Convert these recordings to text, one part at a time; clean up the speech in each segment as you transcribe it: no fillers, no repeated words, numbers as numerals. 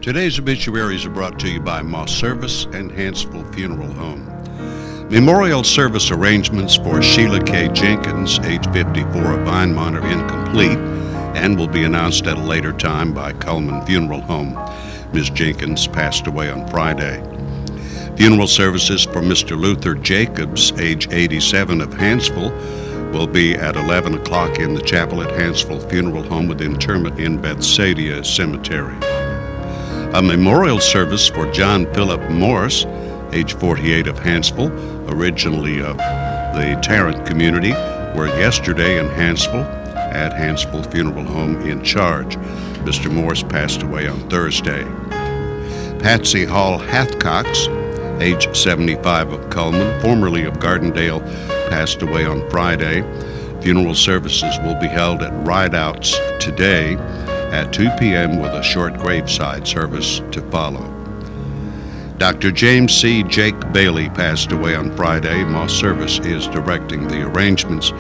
Today's obituaries are brought to you by Moss Service and Hansville Funeral Home. Memorial service arrangements for Sheila K. Jenkins, age 54, of Vinemont, are incomplete and will be announced at a later time by Coleman Funeral Home. Ms. Jenkins passed away on Friday. Funeral services for Mr. Luther Jacobs, age 87, of Hansville, will be at 11 o'clock in the chapel at Hansville Funeral Home with interment in Bethsaida Cemetery. A memorial service for John Philip Morris, age 48, of Hansville, originally of the Tarrant community, were yesterday in Hansville at Hansville Funeral Home in charge. Mr. Morris passed away on Thursday. Patsy Hall Hathcox, age 75, of Coleman, formerly of Gardendale, passed away on Friday. Funeral services will be held at Rideouts today at 2 p.m. with a short graveside service to follow. Dr. James C. Jake Bailey passed away on Friday. Moss Service is directing the arrangements.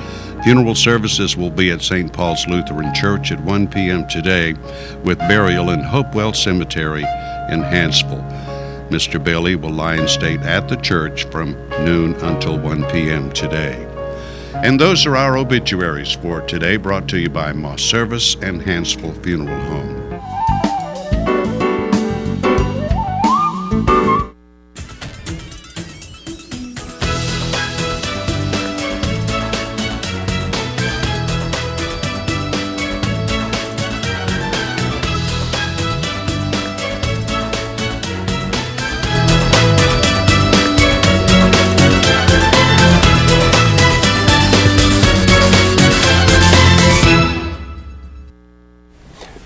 Funeral services will be at St. Paul's Lutheran Church at 1 p.m. today, with burial in Hopewell Cemetery in Hansville. Mr. Bailey will lie in state at the church from noon until 1 p.m. today. And those are our obituaries for today, brought to you by Moss Service and Hansville Funeral Home.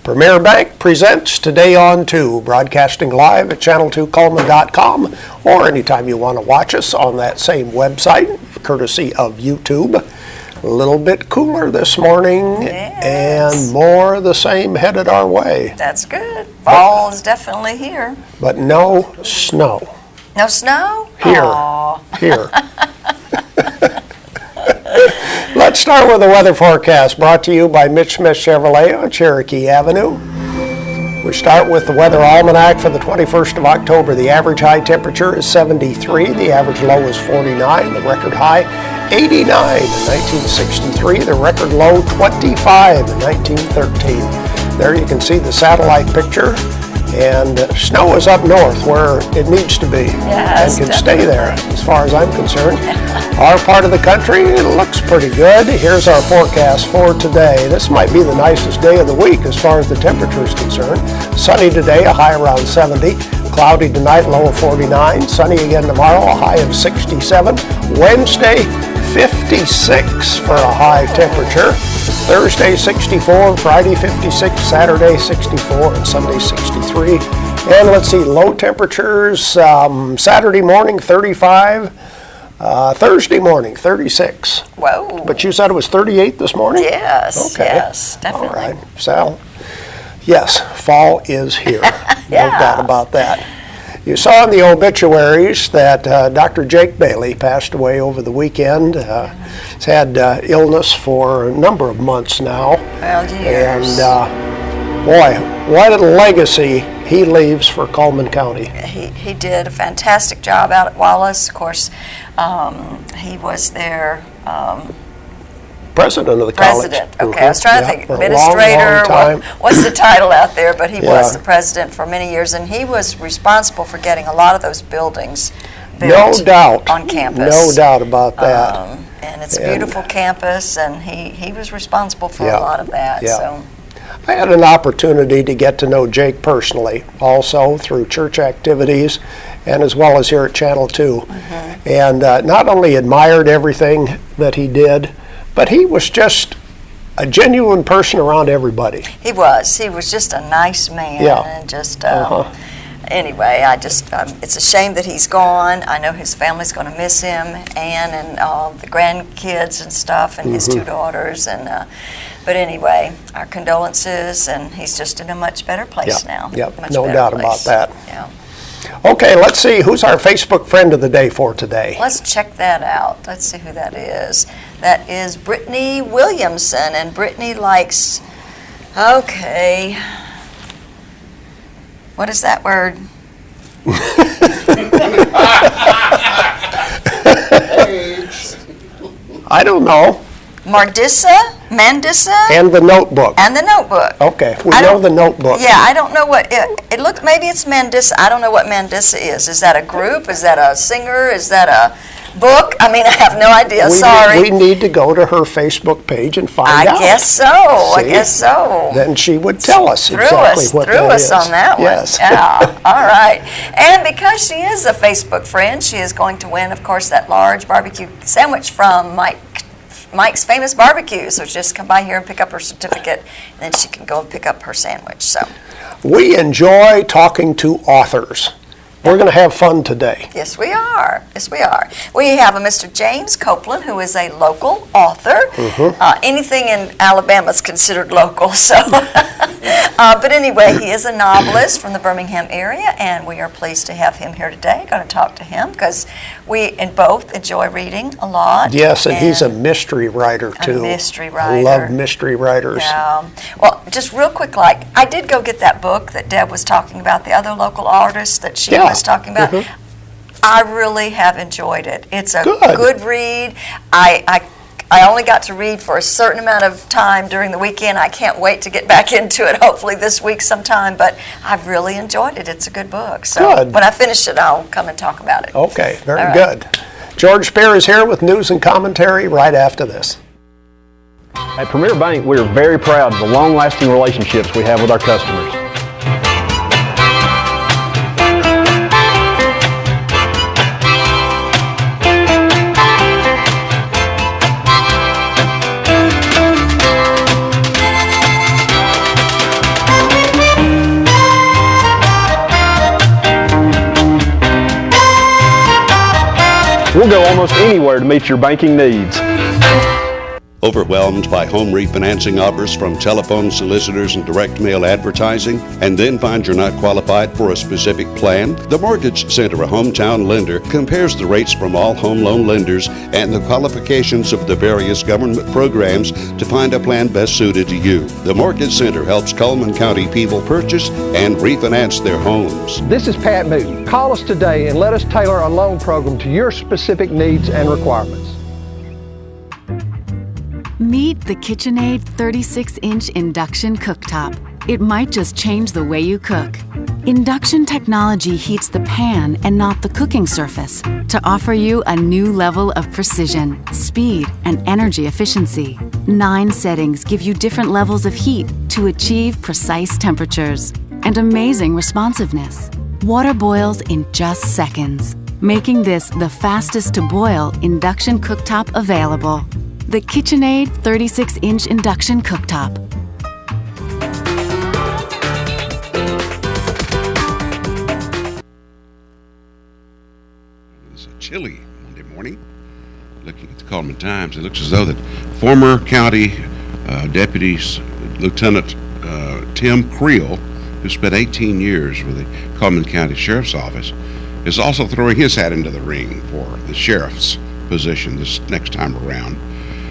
Premier Bank presents Today on 2, broadcasting live at channel2coleman.com or anytime you want to watch us on that same website, courtesy of YouTube. A little bit cooler this morning, yes, and more of the same headed our way. That's good. Fall is definitely here. But no snow. No snow? Here. Aww. Here. Let's start with the weather forecast, brought to you by Mitch Smith Chevrolet on Cherokee Avenue. We start with the weather almanac for the 21st of October. The average high temperature is 73. The average low is 49. The record high, 89 in 1963. The record low, 25 in 1913. There you can see the satellite picture. And snow is up north where it needs to be, yes, and can definitely stay there as far as I'm concerned. Our part of the country, it looks pretty good. Here's our forecast for today. This might be the nicest day of the week as far as the temperature is concerned. Sunny today, a high around 70. Cloudy tonight, low of 49. Sunny again tomorrow, a high of 67. Wednesday, 56 for a high temperature. Thursday 64, Friday 56, Saturday 64, and Sunday 63. And let's see, low temperatures, Saturday morning 35, Thursday morning 36. Whoa. But you said it was 38 this morning? Yes, okay. Yes, definitely. All right, Sal. Yes, fall is here. Yeah. No doubt about that. You saw in the obituaries that Dr. Jake Bailey passed away over the weekend. He's had illness for a number of months now. Well, years. And boy, what a legacy he leaves for Coleman County. He did a fantastic job out at Wallace. Of course, he was their president of the college. President, okay. I was trying to think. Administrator. Long what's the title out there? But he was the president for many years, and he was responsible for getting a lot of those buildings built on campus. No doubt about that. And it's a beautiful campus, and he was responsible for a lot of that. Yeah. So. I had an opportunity to get to know Jake personally, also through church activities, and as well as here at Channel 2. Mm-hmm. And not only admired everything that he did, but he was just a genuine person around everybody. He was just a nice man. Yeah. And just, anyway, it's a shame that he's gone. I know his family's going to miss him, Ann and the grandkids and stuff, and his two daughters. But anyway, our condolences, and he's just in a much better place now. Yep, no doubt about that. Yeah. Okay, let's see, who's our Facebook friend of the day for today? Let's check that out. Let's see who that is. That is Brittany Williamson, and Brittany likes, okay, What is that word? I don't know. Mandissa? And the Notebook. And the Notebook. Okay, we know the Notebook. Yeah, I don't know what, it looked, maybe it's Mandissa. I don't know what Mandissa is. Is that a group? Is that a singer? Is that a book? I mean, I have no idea, sorry. We need to go to her Facebook page and find out. I guess so. I guess so. Then she would tell us exactly what that is. Threw us on that one. Yes. Yeah, all right. And because she is a Facebook friend, she is going to win, of course, that large barbecue sandwich from Mike's Famous Barbecue. So just come by here and pick up her certificate, and then she can go and pick up her sandwich. So we enjoy talking to authors. We're going to have fun today. Yes, we are. Yes, we are. We have a Mr. James Copeland, who is a local author. Anything in Alabama is considered local, so. But anyway, he is a novelist from the Birmingham area, and we are pleased to have him here today. Going to talk to him because we both enjoy reading a lot. Yes, and he's a mystery writer too. A mystery writer. I love mystery writers. Yeah. Well, just real quick, I did go get that book that Deb was talking about, the other local artists that she was talking about. I really have enjoyed it. It's a good read. I only got to read for a certain amount of time during the weekend. I can't wait to get back into it, hopefully this week sometime, but I've really enjoyed it. It's a good book. So when I finish it, I'll come and talk about it. Okay, very good. George Spear is here with news and commentary right after this. At Premier Bank, we are very proud of the long-lasting relationships we have with our customers. We'll go almost anywhere to meet your banking needs. Overwhelmed by home refinancing offers from telephone solicitors and direct mail advertising, and then find you're not qualified for a specific plan? The Mortgage Center, a hometown lender, compares the rates from all home loan lenders and the qualifications of the various government programs to find a plan best suited to you. The Mortgage Center helps Coleman County people purchase and refinance their homes. This is Pat Newton. Call us today and let us tailor a loan program to your specific needs and requirements. Meet the KitchenAid 36-inch induction cooktop. It might just change the way you cook. Induction technology heats the pan and not the cooking surface to offer you a new level of precision, speed, and energy efficiency. 9 settings give you different levels of heat to achieve precise temperatures and amazing responsiveness. Water boils in just seconds, making this the fastest to boil induction cooktop available. The KitchenAid 36-inch induction cooktop. It's a chilly Monday morning. Looking at the Coleman Times, it looks as though that former county Deputy Lieutenant Tim Creel, who spent 18 years with the Coleman County Sheriff's Office, is also throwing his hat into the ring for the sheriff's position this next time around.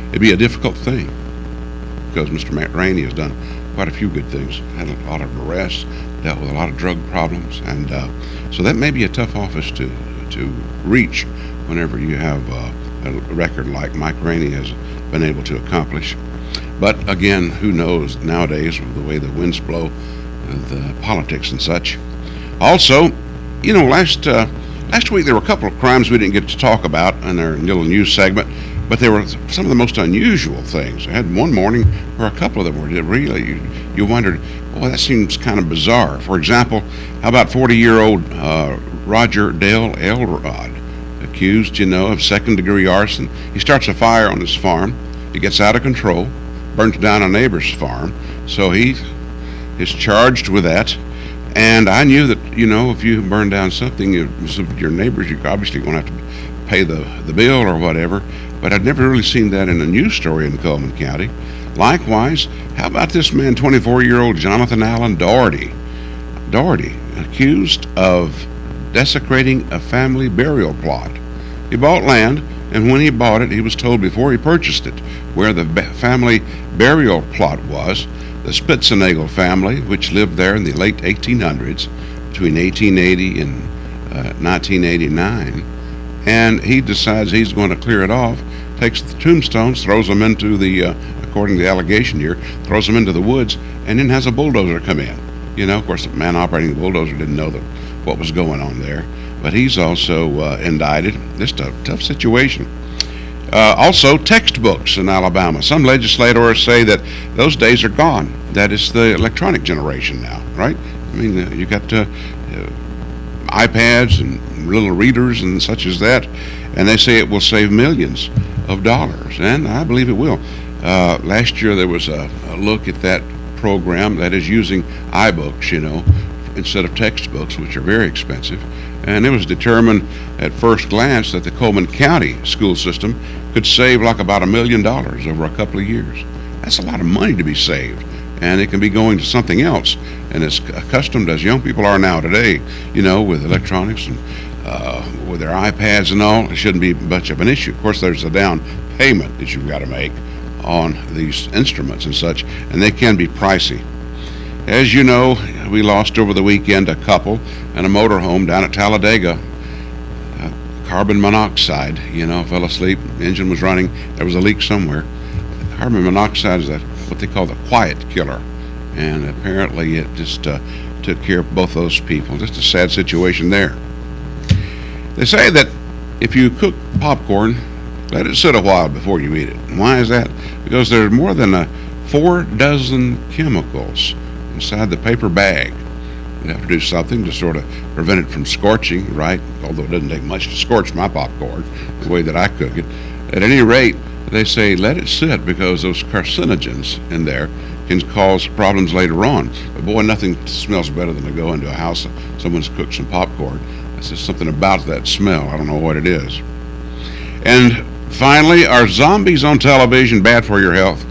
It'd be a difficult thing because Mr. Matt Rainey has done quite a few good things, had a lot of arrests, dealt with a lot of drug problems, and so that may be a tough office to reach whenever you have a record like Mike Rainey has been able to accomplish. But again, who knows nowadays with the way the winds blow, the politics and such. Also, you know, last week there were a couple of crimes we didn't get to talk about in our little news segment. But they were some of the most unusual things. I had one morning where a couple of them were really, you wondered, well, that seems kind of bizarre. For example, how about 40-year-old Roger Dale Elrod, accused, of second-degree arson. He starts a fire on his farm. It gets out of control, burns down a neighbor's farm. So he is charged with that. And I knew that, if you burn down something, your neighbors, you're obviously going to have to pay the bill or whatever. But I'd never really seen that in a news story in Coleman County. Likewise, how about this man, 24-year-old Jonathan Allen Doherty, accused of desecrating a family burial plot. He bought land, and when he bought it, he was told before he purchased it where the family burial plot was. The Spitzenagel family, which lived there in the late 1800s, between 1880 and 1989, and he decides he's going to clear it off, takes the tombstones, throws them into the, according to the allegation here, throws them into the woods, and then has a bulldozer come in. You know, of course, the man operating the bulldozer didn't know what was going on there, but he's also indicted. Just a tough situation. Also, textbooks in Alabama. Some legislators say that those days are gone. That is the electronic generation now, right? I mean, you got iPads and little readers and such as that, and they say it will save millions of dollars, and I believe it will. Last year there was a look at that program that is using iBooks, you know, instead of textbooks, which are very expensive, and it was determined at first glance that the Copeland County school system could save like about $1 million over a couple of years. That's a lot of money to be saved, and it can be going to something else. And as accustomed as young people are now today, you know, with electronics and with their iPads and all, it shouldn't be much of an issue. Of course, there's a down payment that you've got to make on these instruments and such, and they can be pricey. As you know, we lost over the weekend a couple in a motorhome down at Talladega. Carbon monoxide, you know, fell asleep, engine was running, there was a leak somewhere. Carbon monoxide is what they call the quiet killer, and apparently it just took care of both those people. Just a sad situation there. They say that if you cook popcorn, let it sit a while before you eat it. And why is that? Because there's more than 4 dozen chemicals inside the paper bag. You have to do something to sort of prevent it from scorching, right? Although it doesn't take much to scorch my popcorn, the way that I cook it. At any rate, they say let it sit because those carcinogens in there can cause problems later on. But boy, nothing smells better than to go into a house, someone's cooked some popcorn. It's just something about that smell. I don't know what it is. And finally, are zombies on television bad for your health?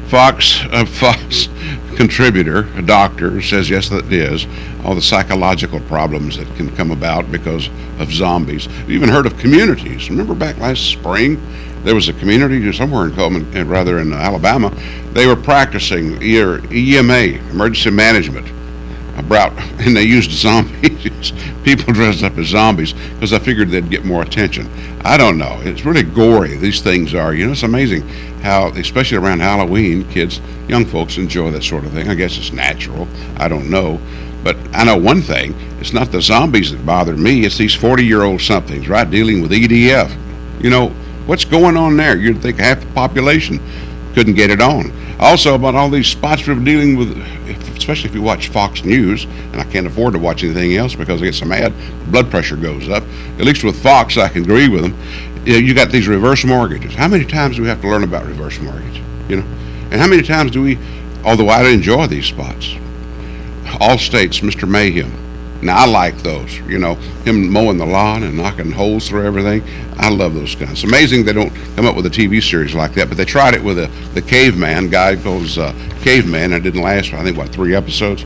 Fox contributor, a doctor, says yes, that it is. All the psychological problems that can come about because of zombies. You've even heard of communities. Remember back last spring, there was a community somewhere in Coleman, rather in Alabama. They were practicing EMA, emergency management, and they used zombies. People dressed up as zombies because I figured they'd get more attention. I don't know. It's really gory, these things are. You know, it's amazing how, especially around Halloween, kids, young folks enjoy that sort of thing. I guess it's natural. I don't know. But I know one thing. It's not the zombies that bother me. It's these 40-year-old somethings, right, dealing with EDF. You know, what's going on there? You'd think half the population couldn't get it on. Also, about all these spots we're dealing with, especially if you watch Fox News, and I can't afford to watch anything else because I get so mad, blood pressure goes up. At least with Fox, I can agree with them. You got these reverse mortgages. How many times do we have to learn about reverse mortgage? You know, and how many times do we, although I enjoy these spots, all states, Mr. Mayhem. Now, I like those, you know, him mowing the lawn and knocking holes through everything. I love those guys. It's amazing they don't come up with a TV series like that, but they tried it with the caveman guy goes Caveman, and it didn't last, I think, 3 episodes?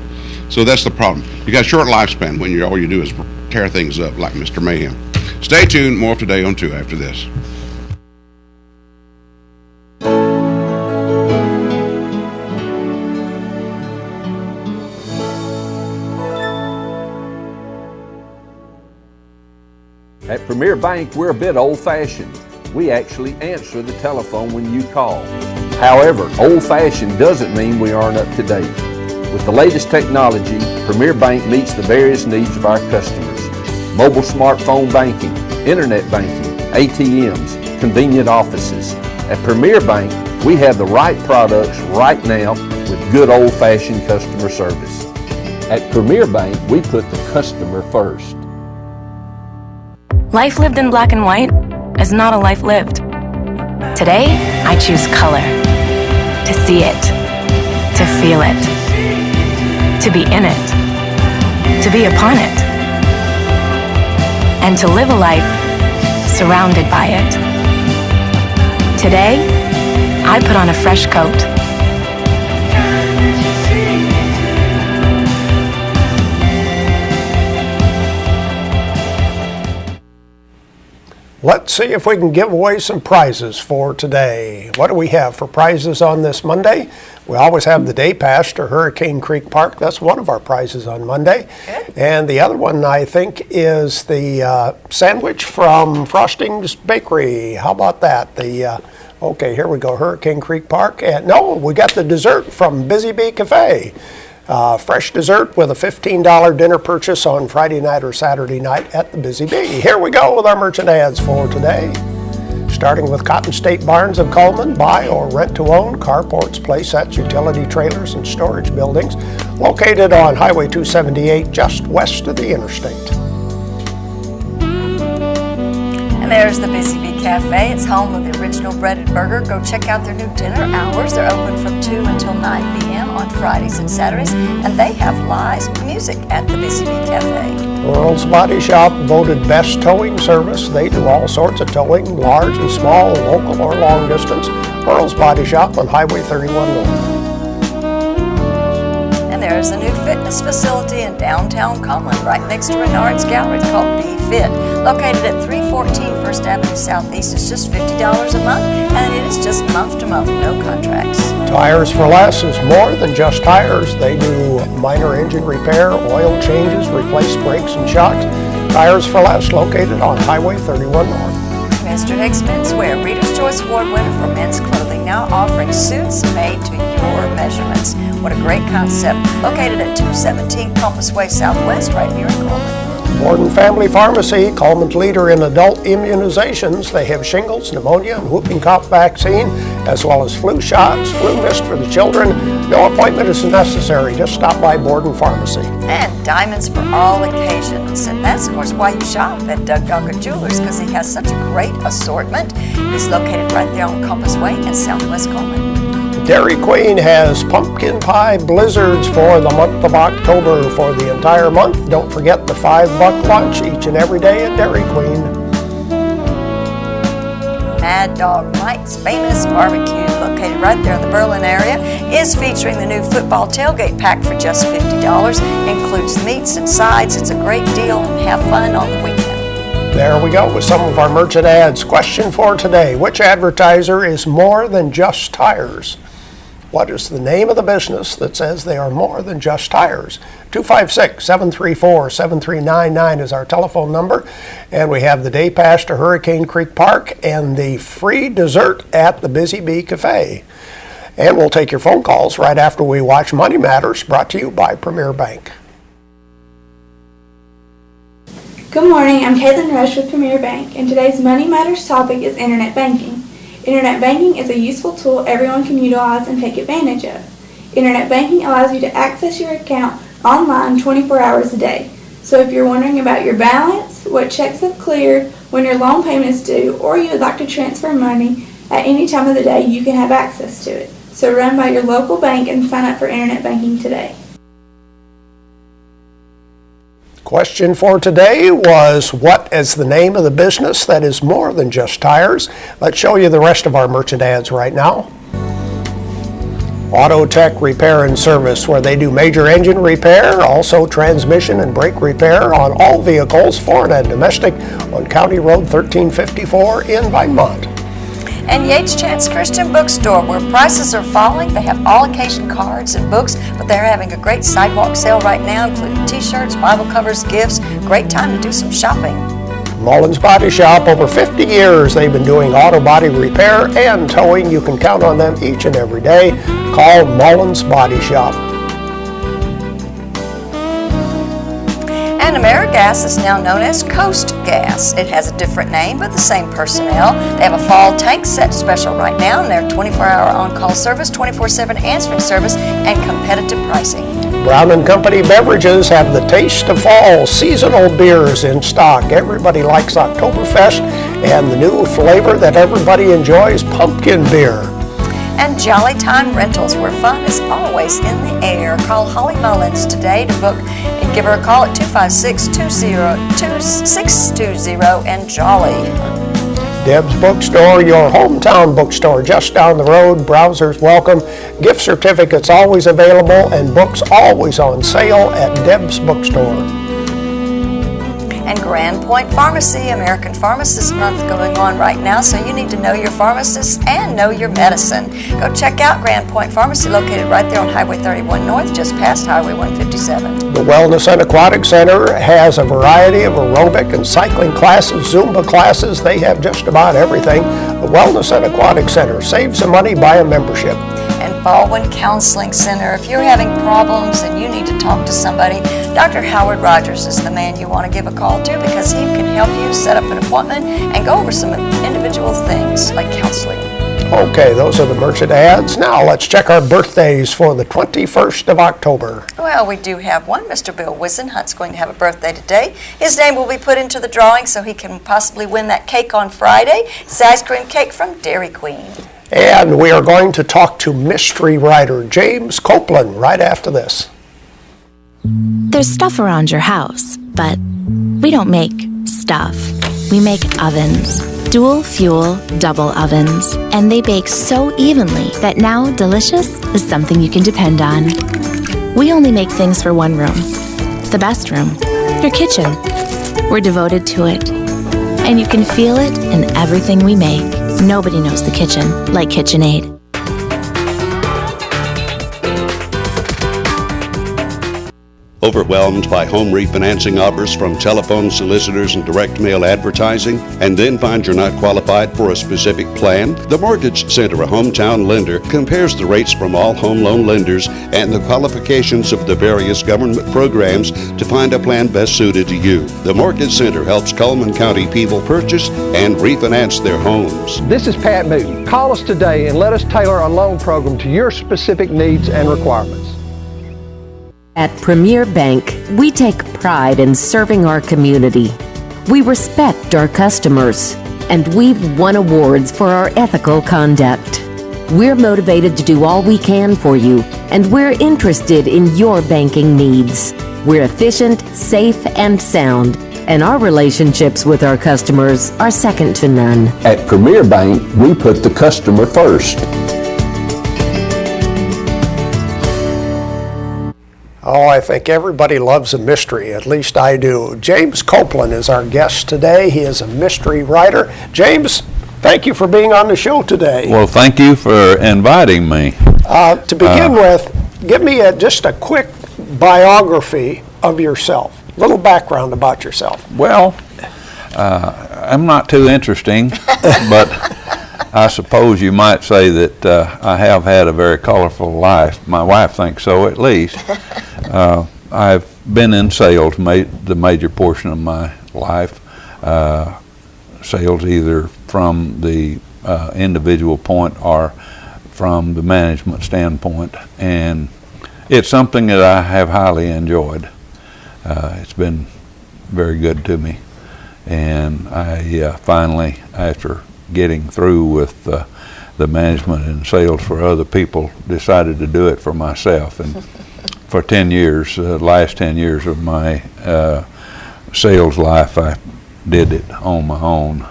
So that's the problem. You got a short lifespan when all you do is tear things up like Mr. Mayhem. Stay tuned. More Today on 2 after this. At Premier Bank, we're a bit old-fashioned. We actually answer the telephone when you call. However, old-fashioned doesn't mean we aren't up to date. With the latest technology, Premier Bank meets the various needs of our customers. Mobile smartphone banking, internet banking, ATMs, convenient offices. At Premier Bank, we have the right products right now with good old-fashioned customer service. At Premier Bank, we put the customer first. Life lived in black and white is not a life lived. Today, I choose color. To see it. To feel it. To be in it. To be upon it. And to live a life surrounded by it. Today, I put on a fresh coat. Let's see if we can give away some prizes for today. What do we have for prizes on this Monday? We always have the day pass to Hurricane Creek Park. That's one of our prizes on Monday. Good. And the other one, I think, is the sandwich from Frosting's Bakery. How about that? Okay, here we go, Hurricane Creek Park. And no, we got the dessert from Busy Bee Cafe. Fresh dessert with a $15 dinner purchase on Friday night or Saturday night at the Busy Bee. Here we go with our merchant ads for today. Starting with Cotton State Barns of Coleman, buy or rent to own carports, playsets, utility trailers, and storage buildings located on Highway 278 just west of the interstate. And there's the Busy Bee Cafe. It's home of the original breaded burger. Go check out their new dinner hours. They're open from 2 until 9 p.m. on Fridays and Saturdays. And they have live music at the Busy Bee Cafe. Earl's Body Shop voted best towing service. They do all sorts of towing, large and small, local or long distance. Earl's Body Shop on Highway 31 North. There's a new fitness facility in downtown Copeland, right next to Renard's Gallery. It's called B-Fit. Located at 314 First Avenue Southeast. It's just $50 a month, and it is just month to month, no contracts. Tires for Less is more than just tires. They do minor engine repair, oil changes, replace brakes and shocks. Tires for Less, located on Highway 31 North. Mr. Hicks Menswear, Reader's Choice Award winner for men's clothing, now offering suits made to your measurements. What a great concept. Located at 217 Compass Way Southwest, right here in Coleman. Borden Family Pharmacy, Coleman's leader in adult immunizations. They have shingles, pneumonia, and whooping cough vaccine, as well as flu shots, flu mist for the children. No appointment is necessary. Just stop by Borden Pharmacy. And diamonds for all occasions. And that's, of course, why you shop at Doug Doggett Jewelers, because he has such a great assortment. He's located right there on Compass Way in Southwest Coleman. Dairy Queen has pumpkin pie blizzards for the month of October for the entire month. Don't forget the $5 lunch each and every day at Dairy Queen. Mad Dog Mike's Famous Barbecue, located right there in the Berlin area, is featuring the new football tailgate pack for just $50. Includes meats and sides. It's a great deal, and have fun on the weekend. There we go with some of our merchant ads. Question for today: which advertiser is more than just tires? What is the name of the business that says they are more than just tires? 256-734-7399 is our telephone number. And we have the day pass to Hurricane Creek Park and the free dessert at the Busy Bee Cafe. And we'll take your phone calls right after we watch Money Matters, brought to you by Premier Bank. Good morning, I'm Caitlin Rush with Premier Bank, and today's Money Matters topic is Internet Banking. Internet banking is a useful tool everyone can utilize and take advantage of. Internet banking allows you to access your account online 24 hours a day. So if you're wondering about your balance, what checks have cleared, when your loan payment is due, or you would like to transfer money at any time of the day, you can have access to it. So run by your local bank and sign up for Internet banking today. Question for today was, what is the name of the business that is more than just tires? Let's show you the rest of our merchant ads right now. Auto Tech Repair and Service, where they do major engine repair, also transmission and brake repair on all vehicles, foreign and domestic, on County Road 1354 in Vinemont. And Yates Chance Christian Bookstore, where prices are falling. They have all occasion cards and books, but they're having a great sidewalk sale right now, including t-shirts, Bible covers, gifts. Great time to do some shopping. Mullins Body Shop, over 50 years they've been doing auto body repair and towing. You can count on them each and every day. Call Mullins Body Shop. And AmeriGas is now known as Coast Gas. It has a different name, but the same personnel. They have a fall tank set special right now, and their 24-hour on-call service, 24/7 answering service, and competitive pricing. Brown & Company Beverages have the taste of fall seasonal beers in stock. Everybody likes Oktoberfest, and the new flavor that everybody enjoys, pumpkin beer. And Jolly Time Rentals, where fun is always in the air. Call Holly Mullins today to book and give her a call at 256-2620 and Jolly. Deb's Bookstore, your hometown bookstore just down the road. Browsers welcome. Gift certificates always available and books always on sale at Deb's Bookstore. And Grand Point Pharmacy, American Pharmacist Month going on right now, so you need to know your pharmacist and know your medicine. Go check out Grand Point Pharmacy, located right there on Highway 31 North, just past Highway 157. The Wellness and Aquatic Center has a variety of aerobic and cycling classes, Zumba classes. They have just about everything. The Wellness and Aquatic Center. Save some money, buy a membership. And Baldwin Counseling Center. If you're having problems and you need to talk to somebody, Dr. Howard Rogers is the man you want to give a call to, because he can help you set up an appointment and go over some individual things like counseling. Okay, those are the merchant ads. Now let's check our birthdays for the 21st of October. Well, we do have one. Mr. Bill Wisenhut's going to have a birthday today. His name will be put into the drawing so he can possibly win that cake on Friday. It's ice cream cake from Dairy Queen. And we are going to talk to mystery writer James Copeland right after this. There's stuff around your house, but we don't make stuff. We make ovens. Dual fuel, double ovens. And they bake so evenly that now delicious is something you can depend on. We only make things for one room. The best room. Your kitchen. We're devoted to it. And you can feel it in everything we make. Nobody knows the kitchen like KitchenAid. Overwhelmed by home refinancing offers from telephone solicitors and direct mail advertising, and then find you're not qualified for a specific plan? The Mortgage Center, a hometown lender, compares the rates from all home loan lenders and the qualifications of the various government programs to find a plan best suited to you. The Mortgage Center helps Cullman County people purchase and refinance their homes. This is Pat Newton. Call us today and let us tailor a loan program to your specific needs and requirements. At Premier Bank, we take pride in serving our community. We respect our customers, and we've won awards for our ethical conduct. We're motivated to do all we can for you, and we're interested in your banking needs. We're efficient, safe, and sound, and our relationships with our customers are second to none. At Premier Bank, we put the customer first. Oh, I think everybody loves a mystery, at least I do. James Copeland is our guest today. He is a mystery writer. James, thank you for being on the show today. Well, thank you for inviting me. To begin with, give me just a quick biography of yourself, a little background about yourself. Well, I'm not too interesting, but I suppose you might say that I have had a very colorful life. My wife thinks so, at least. I've been in sales the major portion of my life. Sales either from the individual point or from the management standpoint, and it's something that I have highly enjoyed. It's been very good to me, and I finally, after getting through with the management and sales for other people, decided to do it for myself. And for 10 years, last 10 years of my sales life, I did it on my own.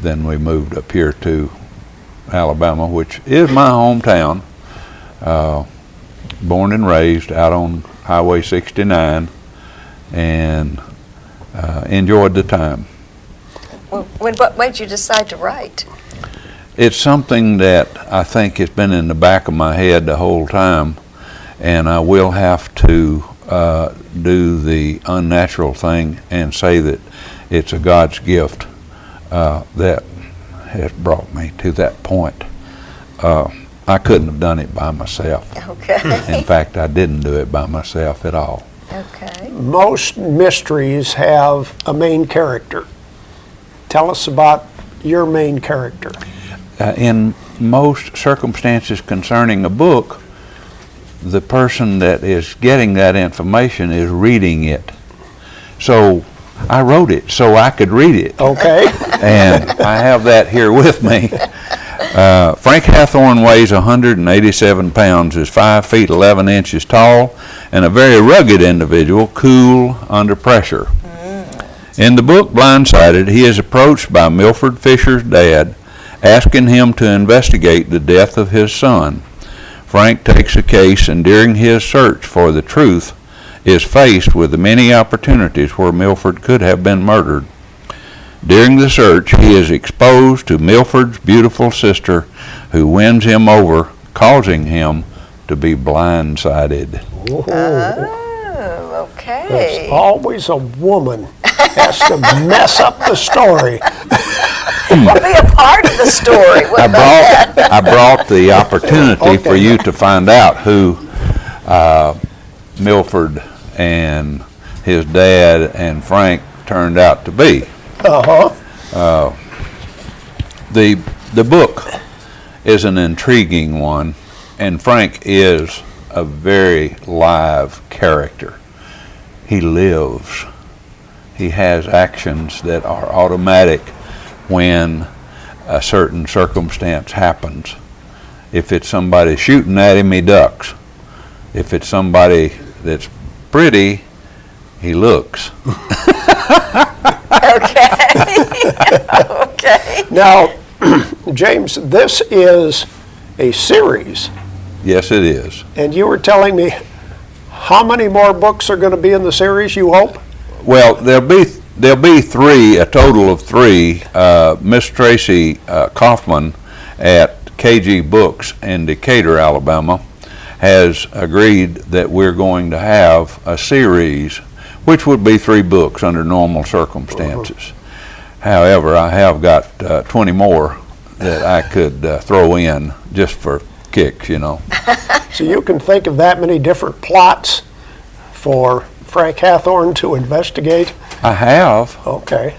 Then we moved up here to Alabama, which is my hometown. Born and raised out on Highway 69, and enjoyed the time. Well, what made you decide to write? It's something that I think has been in the back of my head the whole time, and I will have to do the unnatural thing and say that it's a God's gift that has brought me to that point. I couldn't have done it by myself. Okay. In fact, I didn't do it by myself at all. Okay. Most mysteries have a main character. Tell us about your main character. In most circumstances concerning a book, the person that is getting that information is reading it. So I wrote it so I could read it. Okay. And I have that here with me. Frank Hathorne weighs 187 pounds, is 5 feet 11 inches tall, and a very rugged individual, cool under pressure. In the book Blindsided, he is approached by Milford Fisher's dad, asking him to investigate the death of his son. Frank takes the case, and during his search for the truth, is faced with the many opportunities where Milford could have been murdered. During the search, he is exposed to Milford's beautiful sister, who wins him over, causing him to be blindsided. Oh, okay. There's always a woman has to mess up the story. Well, be a part of the story. I brought the opportunity for you to find out who Milford and his dad and Frank turned out to be. The book is an intriguing one, and Frank is a very live character. He lives. He has actions that are automatic when a certain circumstance happens. If it's somebody shooting at him, he ducks. If it's somebody that's pretty, he looks. Okay. Now, James, this is a series. Yes, it is. And you were telling me how many more books are going to be in the series, you hope? Well, there'll be three, a total of three. Miss Tracy Kaufman at KG Books in Decatur, Alabama, has agreed that we're going to have a series, which would be 3 books under normal circumstances. However, I have got 20 more that I could throw in just for kicks, you know. So you can think of that many different plots for Frank Hathorn to investigate? I have. Okay.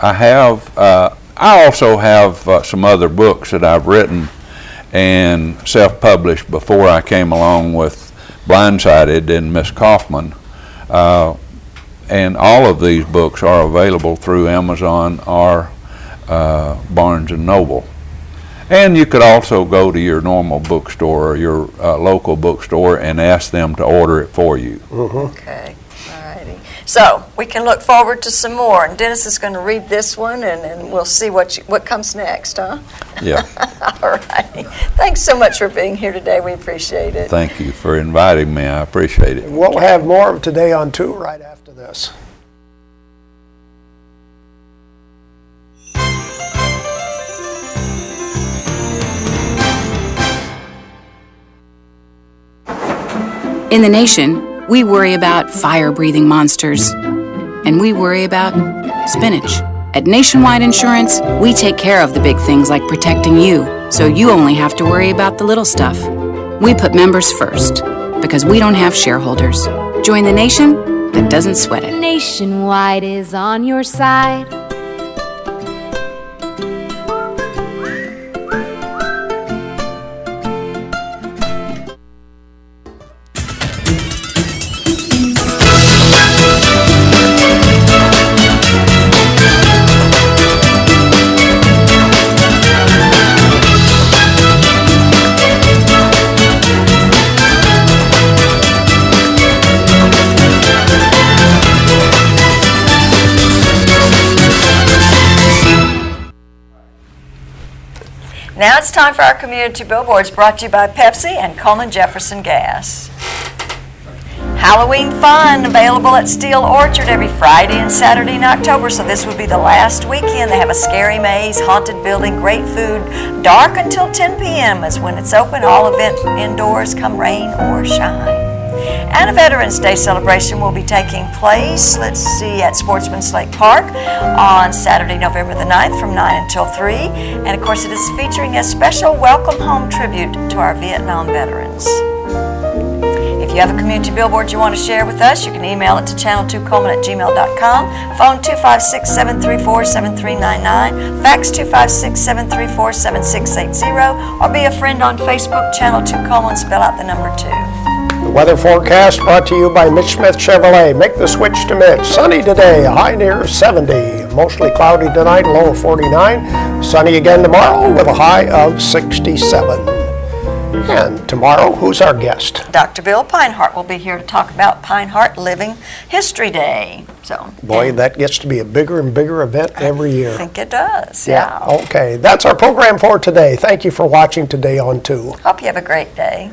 I have. I also have some other books that I've written and self-published before I came along with Blindsided and Miss Kaufman. And all of these books are available through Amazon or Barnes & Noble. And you could also go to your normal bookstore or your local bookstore and ask them to order it for you. Okay, all righty. So we can look forward to some more. And Dennis is going to read this one, and we'll see what comes next, huh? Yeah. All righty. Thanks so much for being here today. We appreciate it. Thank you for inviting me. I appreciate it. We'll have more of Today on 2 right after this. In the nation, we worry about fire-breathing monsters, and we worry about spinach. At Nationwide Insurance, we take care of the big things like protecting you, so you only have to worry about the little stuff. We put members first, because we don't have shareholders. Join the nation that doesn't sweat it. Nationwide is on your side. Now it's time for our community billboards, brought to you by Pepsi and Coleman Jefferson Gas. Halloween fun available at Steel Orchard every Friday and Saturday in October, so this would be the last weekend. They have a scary maze, haunted building, great food. Dark until 10 p.m. is when it's open. All event indoors, come rain or shine. And a Veterans Day celebration will be taking place, let's see, at Sportsman's Lake Park on Saturday, November the 9th from 9 until 3. And of course it is featuring a special welcome home tribute to our Vietnam veterans. If you have a community billboard you want to share with us, you can email it to channel2coleman@gmail.com, phone 256-734-7399, fax 256-734-7680, or be a friend on Facebook, Channel 2 Coleman, spell out the number 2. The weather forecast brought to you by Mitch Smith Chevrolet. Make the switch to Mitch. Sunny today, a high near 70. Mostly cloudy tonight, low of 49. Sunny again tomorrow with a high of 67. And tomorrow, who's our guest? Dr. Bill Pinehart will be here to talk about Pinehart Living History Day. So, boy, that gets to be a bigger and bigger event every year. I think it does, yeah. Okay, that's our program for today. Thank you for watching Today on 2. Hope you have a great day.